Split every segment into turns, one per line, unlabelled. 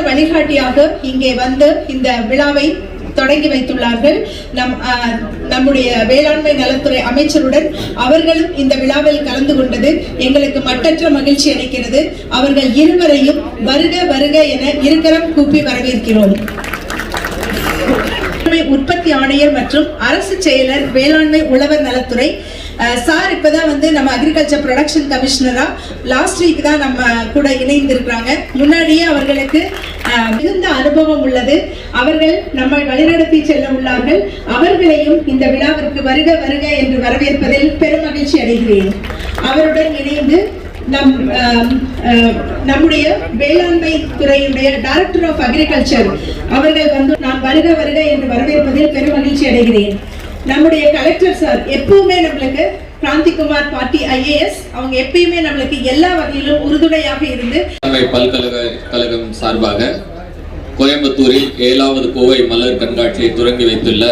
வழிகாட்டியாக இங்கே வந்து இந்த விழாவை தொடங்கி வைத்துள்ளார்கள். நம்முடைய வேளாண்மை நலத்துறை அமைச்சருடன் அவர்களும் இந்த விழாவில் கலந்து கொண்டது எங்களுக்கு மட்டற்ற மகிழ்ச்சி அளிக்கிறது. அவர்கள் இருவரையும் வருக வருக என இருக்கரம் கூப்பி வரவேற்கிறோம். உற்பத்தி ஆணையர் மற்றும் அரசு செயலர் வேளாண்மை உழவர் நலத்துறை சார் இப்பதான் வந்து நம்ம அக்ரிகல்ச்சர் ப்ரொடக்ஷன் கமிஷனரா லாஸ்ட் வீக் தான் நம்ம கூட இணைந்திருக்கிறாங்க. முன்னாடியே அவர்களுக்கு மிகுந்த அனுபவம் உள்ளது. அவர்கள் நம்மை வழிநடத்தி செல்ல உள்ளார்கள். அவர்களையும் இந்த விழாவிற்கு வருக வருக என்று வரவேற்பதில் பெரும் மகிழ்ச்சி அடைகிறேன். அவருடன் இணைந்து நம்முடைய வேளாண்மை துறையுடைய டைரக்டர் ஆஃப் அக்ரிகல்ச்சர் அவர்கள் வந்து நான் வருக வருக என்று வரவேற்பதில் பெரும் மகிழ்ச்சி அடைகிறேன். நம்முடைய கலெக்டர் சார் எப்பவுமே நம்மளுக்கு கிராந்திகுமார் பாட்டி ஐஏஎஸ் அவங்க எப்பயுமே நம்மளுக்கு எல்லா வகையிலும் உறுதுணையாக இருந்து
பல்கலைக்கழகம் சார்பாக கோயம்புத்தூரில் 7வது கோவை மலர் கண்காட்சியை தொடங்கி வைத்துள்ள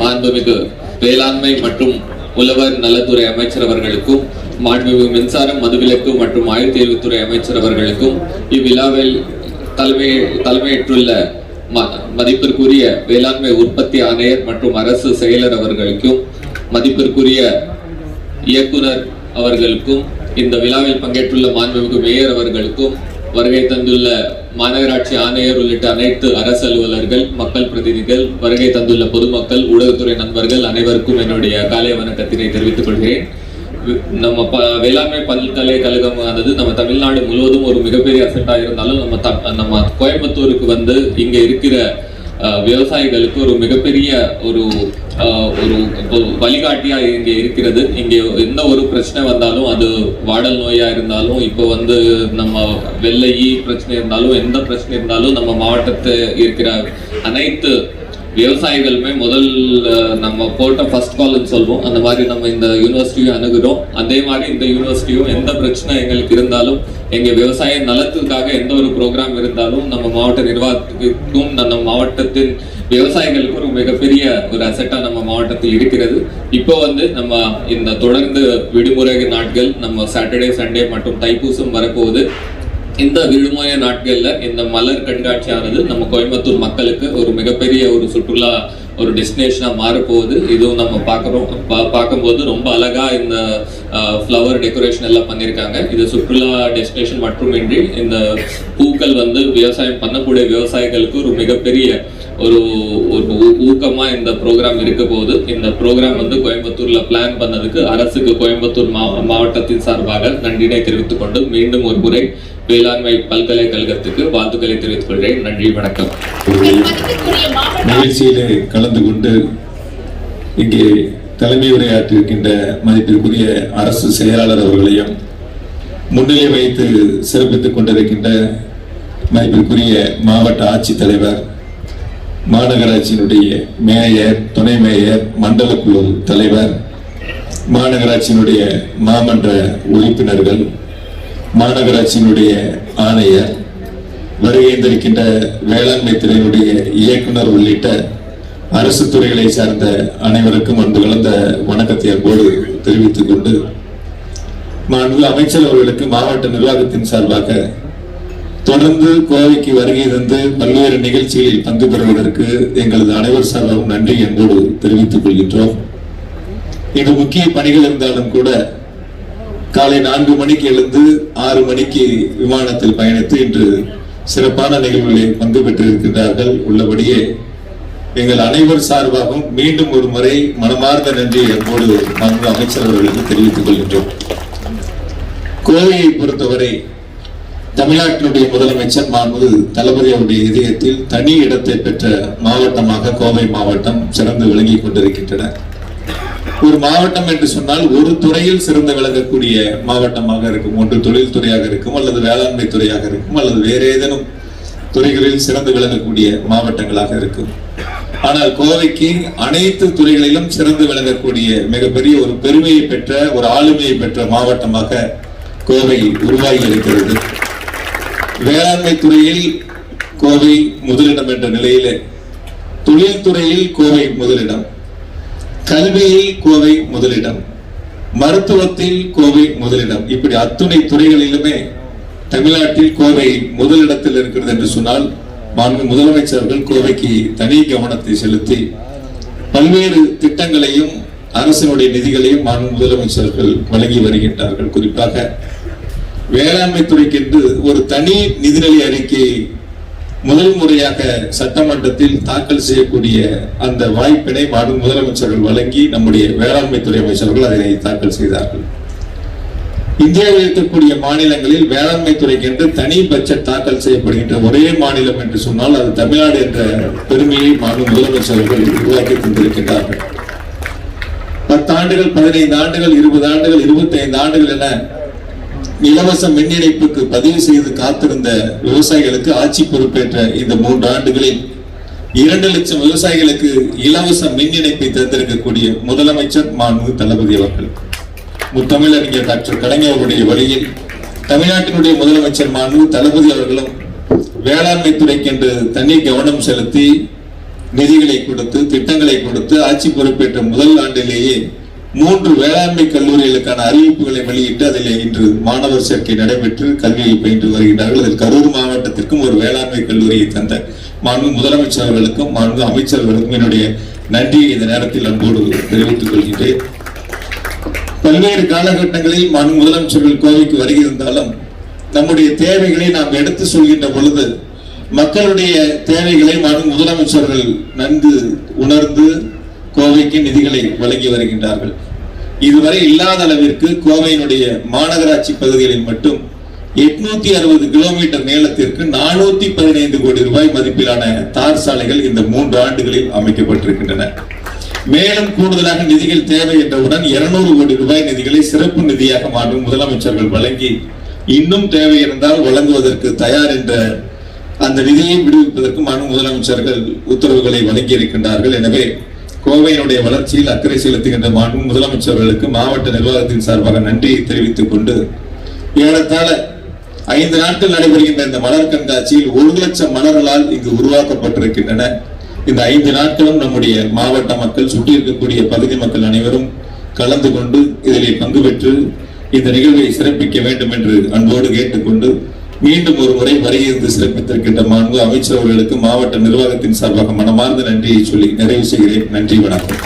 மாண்புமிகு வேளாண்மை மற்றும் உழவர் நலத்துறை அமைச்சர் அவர்களுக்கும் மாண்புமிகு மின்சாரம் மதுவிலக்கு மற்றும் ஆயுர்வேதத்துறை அமைச்சர் அவர்களுக்கும் இவ்விழாவில் தலைமையேற்றுள்ள மதிப்பிற்குரிய வேளாண்மை உற்பத்தி ஆணையர் மற்றும் அரசு செயலர் அவர்களுக்கும் மதிப்பிற்குரிய இயக்குனர் அவர்களுக்கும் இந்த விழாவில் பங்கேற்றுள்ள மாண்புமிகு மேயர் அவர்களுக்கும் வருகை தந்துள்ள மாநகராட்சி ஆணையர் உள்ளிட்ட அனைத்து அரசு அலுவலர்கள் மக்கள் பிரதிநிதிகள் வருகை தந்துள்ள பொதுமக்கள் ஊடகத்துறை நண்பர்கள் அனைவருக்கும் என்னுடைய காலை வணக்கத்தினை தெரிவித்துக் கொள்கிறேன். நம்ம வேளாண்மை பல்கலைக்கழகம் ஆனது நம்ம தமிழ்நாடு முழுவதும் ஒரு மிகப்பெரிய அசெட்டா இருந்தாலும் நம்ம கோயம்புத்தூருக்கு வந்து இங்க இருக்கிற விவசாயிகளுக்கு ஒரு மிகப்பெரிய ஒரு வழிகாட்டியா இங்க இருக்கிறது. இங்க எந்த ஒரு பிரச்சனை வந்தாலும் அது வாடல் நோயா இருந்தாலும் இப்போ வந்து நம்ம வெள்ளை பிரச்சனை இருந்தாலும் எந்த பிரச்சனை இருந்தாலும் நம்ம மாவட்டத்தில் இருக்கிற அனைத்து விவசாயிகளுமே முதல் நம்ம போட்ட ஃபர்ஸ்ட் கால்னு சொல்வோம். அந்த மாதிரி நம்ம இந்த யூனிவர்சிட்டியும் அணுகிறோம். அதே மாதிரி இந்த யூனிவர்சிட்டியும் எந்த பிரச்சனை எங்களுக்கு இருந்தாலும் எங்க விவசாய நலத்துக்காக எந்த ஒரு ப்ரோக்ராம் இருந்தாலும் நம்ம மாவட்ட நிர்வாகத்துக்கும் நம்ம மாவட்டத்தின் விவசாயிகளுக்கு ஒரு மிகப்பெரிய ஒரு அசெட்டா நம்ம மாவட்டத்தில் இருக்கிறது. இப்போ வந்து நம்ம இந்த தொடர்ந்து விடுமுறை நாட்கள் நம்ம சாட்டர்டே சண்டே மற்றும் தைப்பூசம் வரப்போகுது. இந்த விடுமுறை நாட்கள்ல இந்த மலர் கண்காட்சியானது நம்ம கோயம்புத்தூர் மக்களுக்கு ஒரு மிகப்பெரிய ஒரு சுற்றுலா ஒரு டெஸ்டினேஷனா மாறப்போகுது. இதுவும் நம்ம பார்க்கும்போது ரொம்ப அழகா இந்த ஃப்ளவர் டெக்கரேஷன் எல்லாம் பண்ணியிருக்காங்க. இது சுற்றுலா டெஸ்டினேஷன் மட்டுமின்றி இந்த பூக்கள் வந்து விவசாயம் பண்ணக்கூடிய விவசாயிகளுக்கு ஒரு மிகப்பெரிய ஒரு ஊக்கமா இந்த ப்ரோக்ராம் இருக்க போகுது. இந்த ப்ரோக்ராம் வந்து கோயம்புத்தூர்ல பிளான் பண்ணதுக்கு அரசுக்கு கோயம்புத்தூர் மாவட்டத்தின் சார்பாக நன்றினை தெரிவித்துக் கொண்டு மீண்டும் ஒரு முறை வேளாண்மை பல்கலைக்கழகத்துக்கு வாழ்த்துக்களை தெரிவித்துக் கொள்கிறேன். நன்றி, வணக்கம்.
நிகழ்ச்சியிலே கலந்து கொண்டு இங்கே தலைமை உரையாற்றிருக்கின்ற மதிப்பிற்குரிய அரசு செயலாளர் அவர்களையும் முன்னிலை வைத்து சிறப்பித்துக் கொண்டிருக்கின்ற மதிப்பிற்குரிய மாவட்ட ஆட்சித்தலைவர், மாநகராட்சியினுடைய மேயர், துணை மேயர், மண்டல குழு தலைவர், மாநகராட்சியினுடைய மாமன்ற உறுப்பினர்கள், மாநகராட்சியினுடைய ஆணையர், வருகின்ற வேளாண்மை துறையினுடைய இயக்குனர் உள்ளிட்ட அரசு துறைகளை சார்ந்த அனைவருக்கும் அன்பு கலந்த வணக்கத்தை அன்போடு தெரிவித்துக் கொண்டு மாண்புமிகு அமைச்சர் அவர்களுக்கு மாவட்ட நிர்வாகத்தின் சார்பாக தொடர்ந்து கோவைக்கு வருகை தந்து பல்வேறு நிகழ்ச்சிகளில் பங்கு பெறுவதற்கு எங்களது அனைவர் சார்பாகவும் நன்றி என்போடு தெரிவித்துக் கொள்கின்றோம். இது முக்கிய பணிகள் இருந்தாலும் கூட காலை 4 மணிக்கு எழுந்து 6 மணிக்கு விமானத்தில் பயணித்து இன்று சிறப்பான நிகழ்வுகளில் பங்கு பெற்றிருக்கிறார்கள். உள்ளபடியே எங்கள் அனைவர் சார்பாகவும் மீண்டும் ஒரு முறை மனமார்ந்த நன்றி என்போடு மாண்புமிகு அமைச்சர் அவர்களுக்கு தெரிவித்துக் கொள்கின்றோம். கோவையை பொறுத்தவரை தமிழ்நாட்டினுடைய முதலமைச்சர் மாண்புமிகு தளபதி அவருடைய இதயத்தில் தனி இடத்தை பெற்ற மாவட்டமாக கோவை மாவட்டம் சிறந்து விளங்கிக் கொண்டிருக்கின்றன. ஒரு மாவட்டம் என்று சொன்னால் ஒரு துறையில் சிறந்து விளங்கக்கூடிய மாவட்டமாக இருக்கும். ஒன்று தொழில் துறையாக இருக்கும், அல்லது வேளாண்மை துறையாக இருக்கும், அல்லது வேறு ஏதேனும் துறைகளில் சிறந்து விளங்கக்கூடிய மாவட்டங்களாக இருக்கும். ஆனால் கோவைக்கு அனைத்து துறைகளிலும் சிறந்து விளங்கக்கூடிய மிகப்பெரிய ஒரு பெருமையை பெற்ற, ஒரு ஆளுமையை பெற்ற மாவட்டமாக கோவை உருவாகி இருக்கிறது. வேளாண்மை துறையில் கோவை முதலிடம் என்ற நிலையில, தொழில்துறையில் கோவை முதலிடம், கல்வியில் கோவை முதலிடம், மருத்துவத்தில் கோவை முதலிடம், இப்படி அத்துணை துறைகளிலுமே தமிழ்நாட்டில் கோவை முதலிடத்தில் இருக்கிறது என்று சொன்னால் மாண்பு முதலமைச்சர்கள் கோவைக்கு தனி கவனத்தை செலுத்தி பல்வேறு திட்டங்களையும் அரசினுடைய நிதிகளையும் மாண்பு முதலமைச்சர்கள் வழங்கி வருகின்றார்கள். குறிப்பாக வேளாண்மை துறைக்கென்று ஒரு தனி நிதிநிலை அறிக்கையை முதல் முறையாக சட்டமன்றத்தில் தாக்கல் செய்யக்கூடிய அந்த வாய்ப்பினை மாண்பு முதலமைச்சர்கள் வழங்கி நம்முடைய வேளாண்மை துறை அமைச்சர்கள் அதனை தாக்கல் செய்தார்கள். இந்தியாவில் இருக்கக்கூடிய மாநிலங்களில் வேளாண்மை துறைக்கென்று தனி பட்ஜெட் தாக்கல் செய்யப்படுகின்ற ஒரே மாநிலம் என்று சொன்னால் அது தமிழ்நாடு என்ற பெருமையை மாண்பு முதலமைச்சர்கள் உருவாக்கி கொண்டிருக்கின்றார்கள். 10 ஆண்டுகள், 15 ஆண்டுகள், 20 ஆண்டுகள், 25 ஆண்டுகள் என இலவச மின் இணைப்புக்கு பதிவு செய்து காத்திருந்த விவசாயிகளுக்கு ஆட்சி பொறுப்பேற்ற இந்த 3 ஆண்டுகளில் 2 லட்சம் விவசாயிகளுக்கு இலவச மின் இணைப்பை தந்திருக்கக்கூடிய முதலமைச்சர் மாண்பு தளபதி அவர்கள். முத்தமிழறிஞர் டாக்டர் கலைஞர் அவருடைய வழியில் தமிழ்நாட்டினுடைய முதலமைச்சர் மாண்பு தளபதி அவர்களும் வேளாண்மை துறைக்கென்று தனி கவனம் செலுத்தி நிதிகளை கொடுத்து திட்டங்களை கொடுத்து ஆட்சி பொறுப்பேற்ற முதல் ஆண்டிலேயே 3 வேளாண்மை கல்லூரிகளுக்கான அறிவிப்புகளை வெளியிட்டு அதிலே இன்று மாணவர் சேர்க்கை நடைபெற்று கல்வியை பயின்று வருகிறார்கள். அதில் கரூர் மாவட்டத்திற்கும் ஒரு வேளாண்மை கல்லூரியை தந்த மாண்பு முதலமைச்சர் அவர்களுக்கும் மாண்பு அமைச்சர்களுக்கும் என்னுடைய நன்றியை இந்த நேரத்தில் அன்போடு தெரிவித்துக் கொள்கின்றேன். பல்வேறு காலகட்டங்களில் மாண்பு முதலமைச்சர்கள் கோவைக்கு வருகிறாலும் நம்முடைய தேவைகளை நாம் எடுத்து சொல்கின்ற பொழுது மக்களுடைய தேவைகளை மாண்பு முதலமைச்சர்கள் நன்கு உணர்ந்து கோவைக்கு நிதிகளை வழங்கி வருகின்றார்கள். இதுவரை இல்லாத அளவிற்கு கோவையினுடைய மாநகராட்சி பகுதிகளில் மட்டும் 860 கிலோமீட்டர் நீளத்திற்கு 415 கோடி ரூபாய் மதிப்பிலான தார் சாலைகள் இந்த 3 ஆண்டுகளில் அமைக்கப்பட்டிருக்கின்றன. மேலும் கூடுதலாக நிதிகள் தேவை என்றவுடன் 200 கோடி ரூபாய் நிதிகளை சிறப்பு நிதியாக மாண்பு முதலமைச்சர்கள் வழங்கி இன்னும் தேவை இருந்தால் வழங்குவதற்கு தயார் என்ற அந்த நிதியை விடுவிப்பதற்கு மாண்பு முதலமைச்சர்கள் உத்தரவுகளை வழங்கி இருக்கின்றார்கள். எனவே கோவையினுடைய வளர்ச்சியில் அக்கறை செலுத்துகின்ற மாண்பு முதலமைச்சர்களுக்கு மாவட்ட நிர்வாகத்தின் சார்பாக நன்றியை தெரிவித்துக் கொண்டு ஏறத்தாழ 5 நாட்கள் நடைபெறுகின்ற இந்த மலர் கண்காட்சியில் 1 லட்சம் மலர்களால் இங்கு உருவாக்கப்பட்டிருக்கின்றன. இந்த 5 நாட்களும் நம்முடைய மாவட்ட மக்கள், சுற்றி இருக்கக்கூடிய பகுதி மக்கள் அனைவரும் கலந்து கொண்டு இதிலே பங்கு பெற்று இந்த நிகழ்வை சிறப்பிக்க வேண்டும் என்று அன்போடு கேட்டுக்கொண்டு மீண்டும் ஒரு முறை வருகிறது சிறப்பித்திருக்கின்ற மாண்பு அமைச்சர் அவர்களுக்கு மாவட்ட நிர்வாகத்தின் சார்பாக மனமார்ந்த நன்றியை சொல்லி நிறைவு செய்கிறேன். நன்றி, வணக்கம்.